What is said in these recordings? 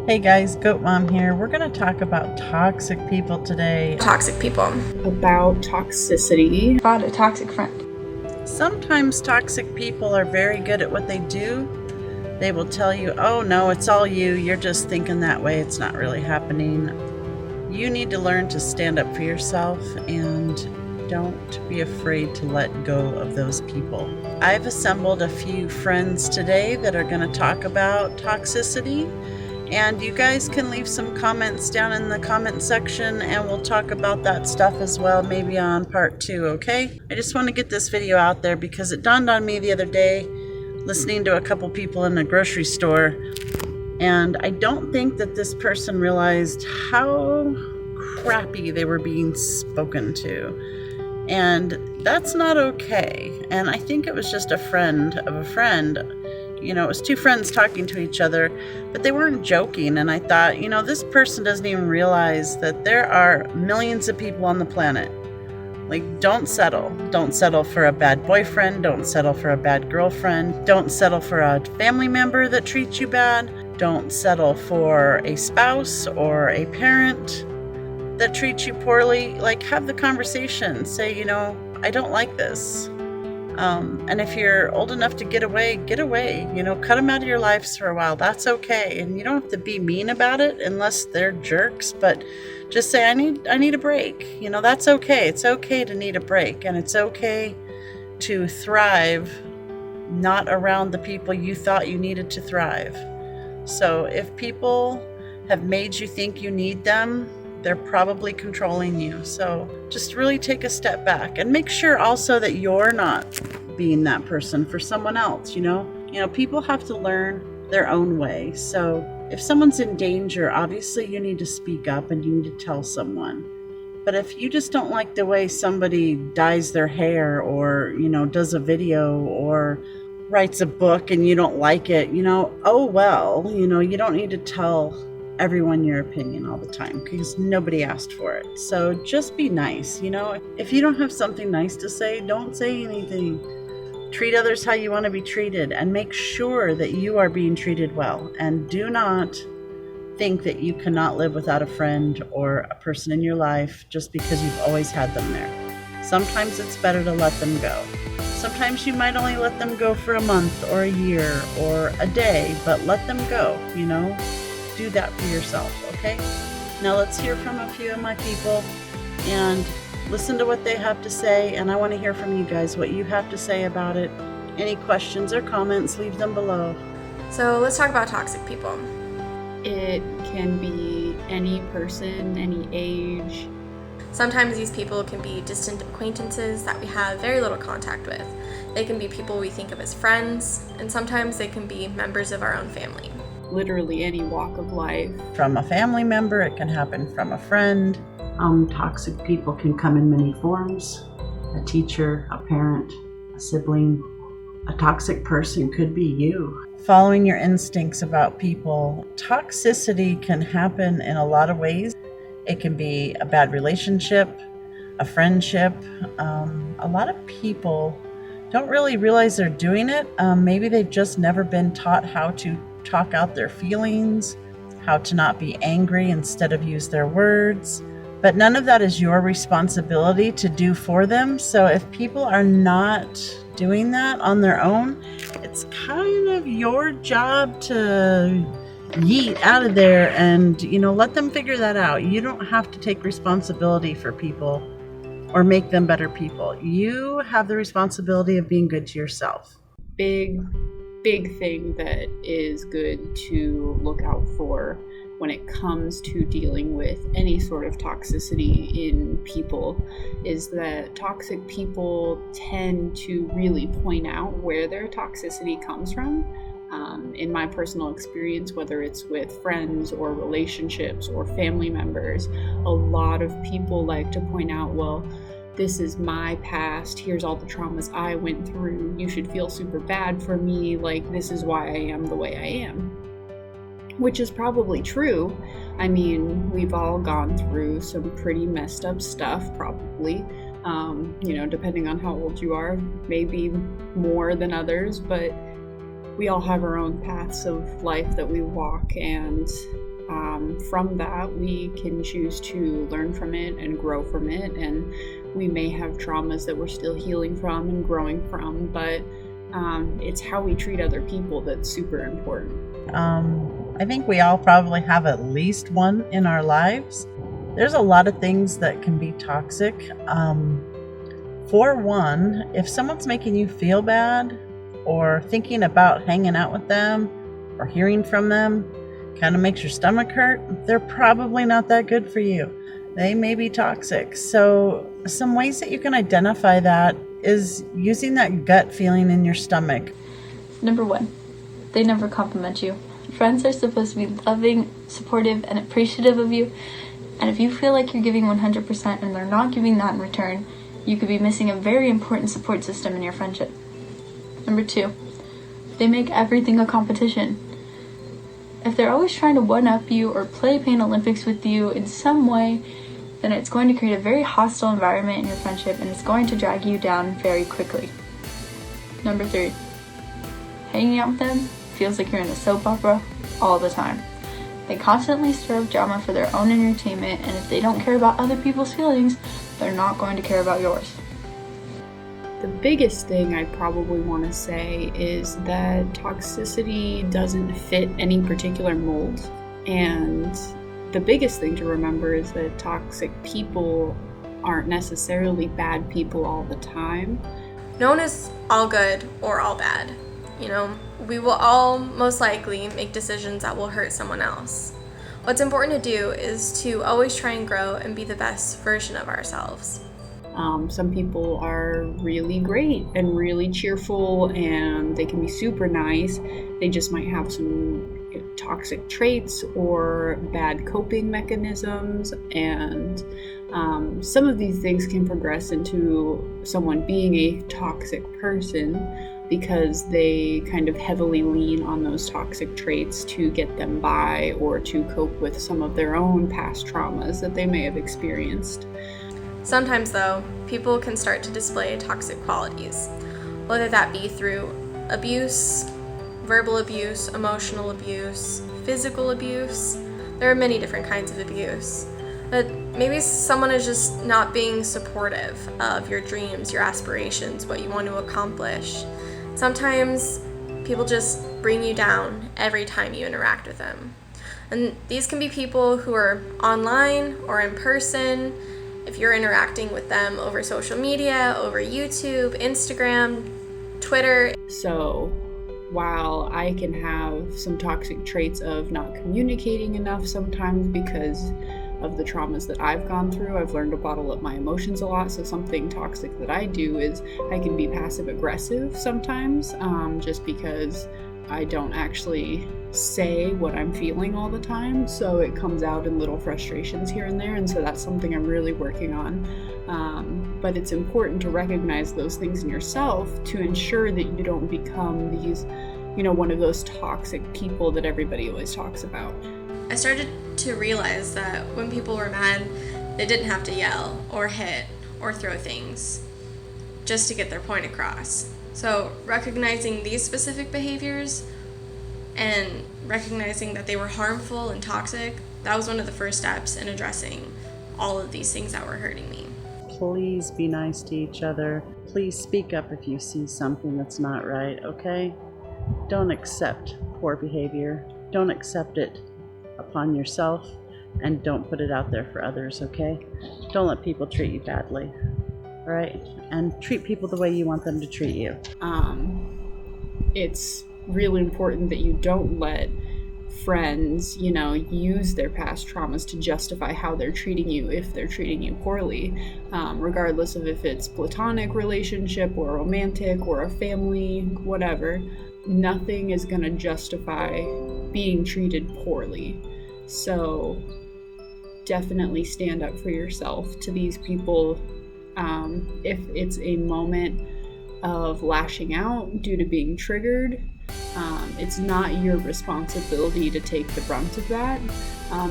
Hey guys, Goat Mom here. We're going to talk about toxic people today. Toxic people. About toxicity. About a toxic friend. Sometimes toxic people are very good at what they do. They will tell you, oh no, it's all you. You're just thinking that way. It's not really happening. You need to learn to stand up for yourself and don't be afraid to let go of those people. I've assembled a few friends today that are going to talk about toxicity. And you guys can leave some comments down in the comment section and we'll talk about that stuff as well, maybe on part 2, okay? I just want to get this video out there because it dawned on me the other day listening to a couple people in a grocery store, and I don't think that this person realized how crappy they were being spoken to. And that's not okay. And I think it was just a friend of a friend. You know, it was two friends talking to each other, but they weren't joking. And I thought, you know, this person doesn't even realize that there are millions of people on the planet. Like, don't settle. Don't settle for a bad boyfriend. Don't settle for a bad girlfriend. Don't settle for a family member that treats you bad. Don't settle for a spouse or a parent that treats you poorly. Like, have the conversation. Say, you know, I don't like this. And if you're old enough to get away, you know, cut them out of your lives for a while. That's okay. And you don't have to be mean about it unless they're jerks, but just say, I need a break. You know, that's okay. It's okay to need a break, and it's okay to thrive not around the people you thought you needed to thrive. So if people have made you think you need them, they're probably controlling you. So just really take a step back and make sure also that you're not being that person for someone else. You know, people have to learn their own way. So if someone's in danger, obviously you need to speak up and you need to tell someone. But if you just don't like the way somebody dyes their hair or, you know, does a video or writes a book and you don't like it, you know, oh well, you know, you don't need to tell everyone your opinion all the time because nobody asked for it. So just be nice. You know, if you don't have something nice to say, don't say anything. Treat others how you want to be treated and make sure that you are being treated well. And do not think that you cannot live without a friend or a person in your life just because you've always had them there. Sometimes it's better to let them go. Sometimes you might only let them go for a month or a year or a day, but let them go, you know. Do that for yourself, okay? Now let's hear from a few of my people and listen to what they have to say, and I want to hear from you guys what you have to say about it. Any questions or comments, leave them below. So let's talk about toxic people. It can be any person, any age. Sometimes these people can be distant acquaintances that we have very little contact with. They can be people we think of as friends, and sometimes they can be members of our own family. Literally any walk of life. From a family member, it can happen from a friend. Toxic people can come in many forms. A teacher, a parent, a sibling. A toxic person could be you. Following your instincts about people. Toxicity can happen in a lot of ways. It can be a bad relationship, a friendship. A lot of people don't really realize they're doing it. Maybe they've just never been taught how to talk out their feelings, how to not be angry instead of use their words. But none of that is your responsibility to do for them. So if people are not doing that on their own, it's kind of your job to yeet out of there and, you know, let them figure that out. You don't have to take responsibility for people or make them better people. You have the responsibility of being good to yourself. Big thing that is good to look out for when it comes to dealing with any sort of toxicity in people is that toxic people tend to really point out where their toxicity comes from. In my personal experience, whether it's with friends or relationships or family members, a lot of people like to point out, well, this is my past, here's all the traumas I went through, you should feel super bad for me, like this is why I am the way I am. Which is probably true. I mean, we've all gone through some pretty messed up stuff, probably. You know, depending on how old you are, maybe more than others, but we all have our own paths of life that we walk, and from that, we can choose to learn from it and grow from it. And we may have traumas that we're still healing from and growing from, but it's how we treat other people that's super important. I think we all probably have at least one in our lives. There's a lot of things that can be toxic. For one, if someone's making you feel bad or thinking about hanging out with them or hearing from them kind of makes your stomach hurt, they're probably not that good for you. They may be toxic. So some ways that you can identify that is using that gut feeling in your stomach. Number 1, they never compliment you. Friends are supposed to be loving, supportive, and appreciative of you. And if you feel like you're giving 100% and they're not giving that in return, you could be missing a very important support system in your friendship. Number 2, they make everything a competition. If they're always trying to one-up you or play Pain Olympics with you in some way, then it's going to create a very hostile environment in your friendship and it's going to drag you down very quickly. Number 3, hanging out with them feels like you're in a soap opera all the time. They constantly stir up drama for their own entertainment, and if they don't care about other people's feelings, they're not going to care about yours. The biggest thing I probably want to say is that toxicity doesn't fit any particular mold. And the biggest thing to remember is that toxic people aren't necessarily bad people all the time. No one is all good or all bad. You know, we will all most likely make decisions that will hurt someone else. What's important to do is to always try and grow and be the best version of ourselves. Some people are really great and really cheerful and they can be super nice. They just might have some toxic traits or bad coping mechanisms, and some of these things can progress into someone being a toxic person because they kind of heavily lean on those toxic traits to get them by or to cope with some of their own past traumas that they may have experienced. Sometimes, though, people can start to display toxic qualities, whether that be through abuse, verbal abuse, emotional abuse, physical abuse. There are many different kinds of abuse. But maybe someone is just not being supportive of your dreams, your aspirations, what you want to accomplish. Sometimes people just bring you down every time you interact with them. And these can be people who are online or in person. If you're interacting with them over social media, over YouTube, Instagram, Twitter. So while I can have some toxic traits of not communicating enough sometimes because of the traumas that I've gone through, I've learned to bottle up my emotions a lot. So something toxic that I do is I can be passive aggressive sometimes, just because I don't actually say what I'm feeling all the time, so it comes out in little frustrations here and there, and so that's something I'm really working on. But it's important to recognize those things in yourself to ensure that you don't become these, one of those toxic people that everybody always talks about. I started to realize that when people were mad, they didn't have to yell or hit or throw things just to get their point across. So recognizing these specific behaviors and recognizing that they were harmful and toxic, that was one of the first steps in addressing all of these things that were hurting me. Please be nice to each other. Please speak up if you see something that's not right, okay? Don't accept poor behavior. Don't accept it upon yourself, and don't put it out there for others, okay? Don't let people treat you badly, right? And treat people the way you want them to treat you. It's really important that you don't let friends, use their past traumas to justify how they're treating you if they're treating you poorly, regardless of if it's platonic relationship or romantic or a family, whatever. Nothing is going to justify being treated poorly. So definitely stand up for yourself to these people. If it's a moment of lashing out due to being triggered, it's not your responsibility to take the brunt of that.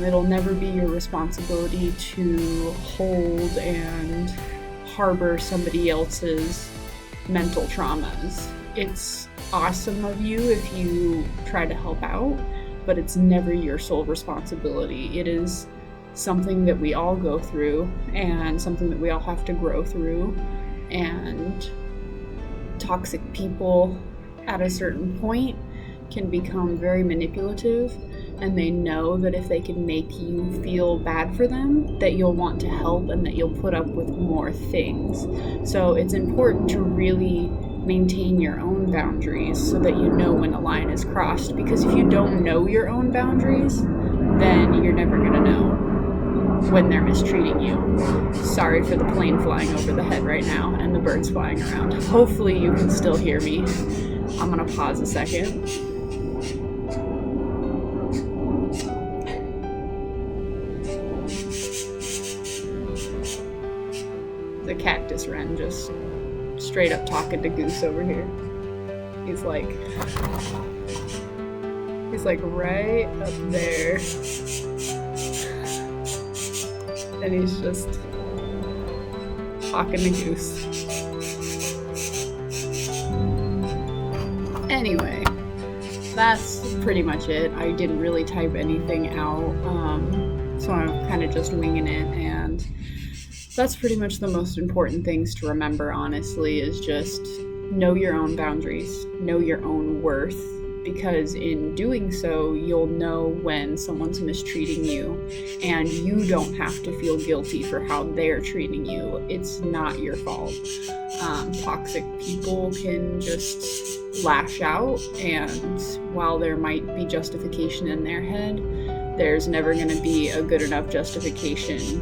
It'll never be your responsibility to hold and harbor somebody else's mental traumas. It's awesome of you if you try to help out, but it's never your sole responsibility. It is something that we all go through and something that we all have to grow through. And toxic people at a certain point can become very manipulative, and they know that if they can make you feel bad for them, that you'll want to help and that you'll put up with more things. So it's important to really maintain your own boundaries so that you know when a line is crossed, because if you don't know your own boundaries, then you're never going to know when they're mistreating you. Sorry for the plane flying over the head right now and the birds flying around. Hopefully you can still hear me. I'm going to pause a second. The cactus wren just straight up talking to Goose over here. He's like right up there. And he's just talking to Goose. Anyway, that's pretty much it. I didn't really type anything out, so I'm kind of just winging it, and that's pretty much the most important things to remember, honestly, is just know your own boundaries, know your own worth, because in doing so, you'll know when someone's mistreating you, and you don't have to feel guilty for how they're treating you. It's not your fault. Toxic people can just lash out, and while there might be justification in their head, there's never going to be a good enough justification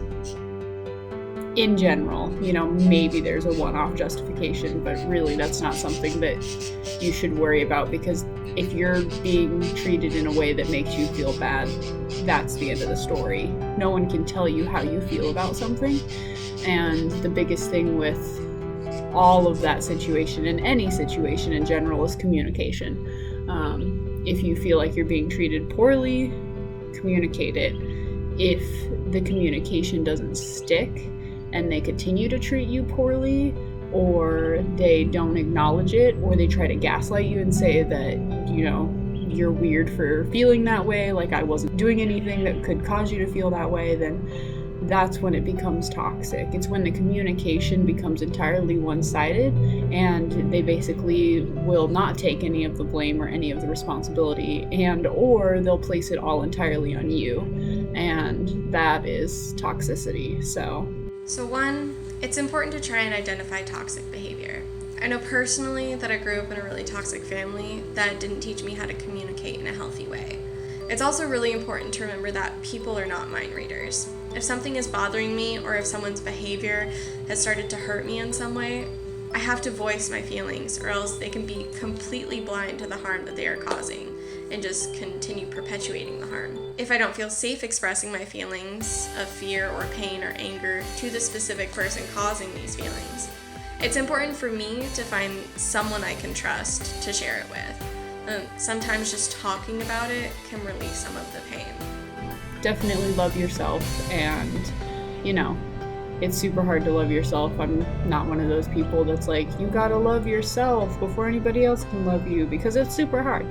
in general. Maybe there's a one-off justification, but really that's not something that you should worry about, because if you're being treated in a way that makes you feel bad, that's the end of the story. No one can tell you how you feel about something, and the biggest thing with all of that situation, and any situation in general, is communication. If you feel like you're being treated poorly, communicate it. If the communication doesn't stick and they continue to treat you poorly, or they don't acknowledge it, or they try to gaslight you and say that, you're weird for feeling that way, like I wasn't doing anything that could cause you to feel that way, then that's when it becomes toxic. It's when the communication becomes entirely one-sided, and they basically will not take any of the blame or any of the responsibility, or they'll place it all entirely on you, and that is toxicity. So one, it's important to try and identify toxic behavior. I know personally that I grew up in a really toxic family that didn't teach me how to communicate in a healthy way. It's also really important to remember that people are not mind readers. If something is bothering me, or if someone's behavior has started to hurt me in some way, I have to voice my feelings, or else they can be completely blind to the harm that they are causing and just continue perpetuating the harm. If I don't feel safe expressing my feelings of fear or pain or anger to the specific person causing these feelings, it's important for me to find someone I can trust to share it with. Sometimes just talking about it can release some of the pain. Definitely love yourself, and it's super hard to love yourself. I'm not one of those people that's like, you gotta love yourself before anybody else can love you, because it's super hard.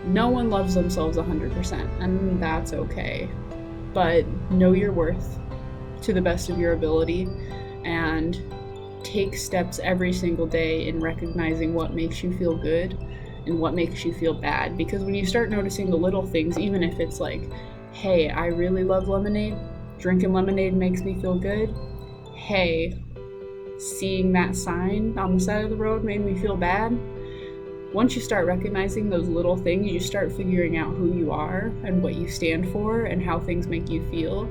No one loves themselves 100%, and that's okay. But know your worth to the best of your ability, and take steps every single day in recognizing what makes you feel good and what makes you feel bad. Because when you start noticing the little things, even if it's like, hey, I really love lemonade, drinking lemonade makes me feel good. Hey, seeing that sign on the side of the road made me feel bad. Once you start recognizing those little things, you start figuring out who you are and what you stand for and how things make you feel,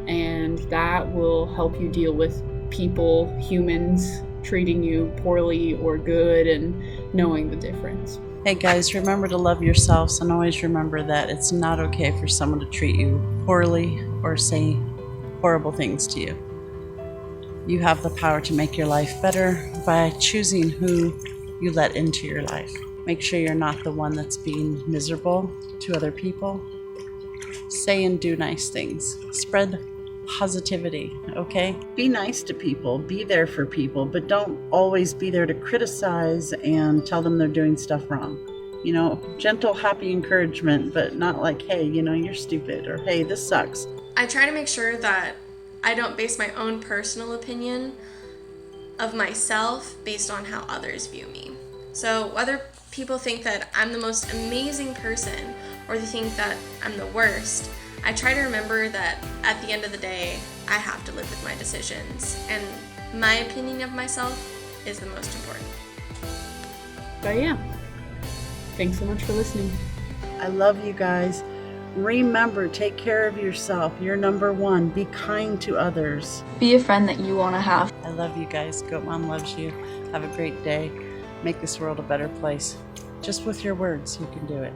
and that will help you deal with people, humans, treating you poorly or good, and knowing the difference. Hey guys, remember to love yourselves, and always remember that it's not okay for someone to treat you poorly or say horrible things to you. You have the power to make your life better by choosing who you let into your life. Make sure you're not the one that's being miserable to other people. Say and do nice things. Spread positivity, okay? Be nice to people, be there for people, but don't always be there to criticize and tell them they're doing stuff wrong. gentle, happy encouragement, but not like, hey, you're stupid, or hey, this sucks. I try to make sure that I don't base my own personal opinion of myself based on how others view me. So whether people think that I'm the most amazing person or they think that I'm the worst, I try to remember that at the end of the day, I have to live with my decisions, and my opinion of myself is the most important. But yeah, thanks so much for listening. I love you guys. Remember, take care of yourself. You're number one. Be kind to others. Be a friend that you want to have. I love you guys. Goat Mom loves you. Have a great day. Make this world a better place. Just with your words, you can do it.